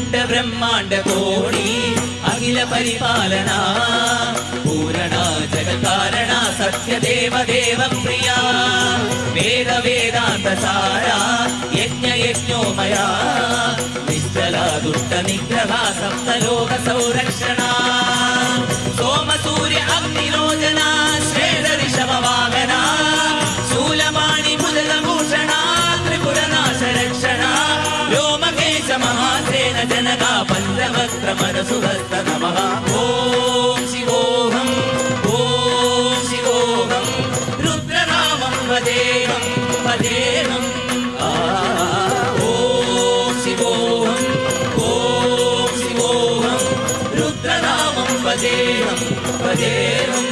അണ്ട ബ്രഹ്മാണ്ട കോടി അഖില പരിപാലന പൂരണ ജഗകാരണ സത്യദേവ ദേവ പ്രിയ വേദ വേദാന്ത സാര യജ്ഞ യജ്ഞോമയ നിശ്ചല ദുഷ്ട നിഗ്രഹ സപ്തലോക സംരക്ഷണ സോമ സൂര്യ അഗ്നിലോചന ശ്വേത ഋഷഭ വാഹന ശൂലമാണി ഭുജഭൂഷണ ത്രിപുരനാശ രക്ഷണ വ്യോമകേശ മഹാസേന ജനക പഞ്ചവക്ര മനസുഹസ്ത നമഃ ഓം ശിവോഹം ഓം ശിവോഹം രുദ്രനാമം വദേഹം വദേഹം ഓം ശിവോഹം രുദ്രനാമം വദേഹം വദേഹം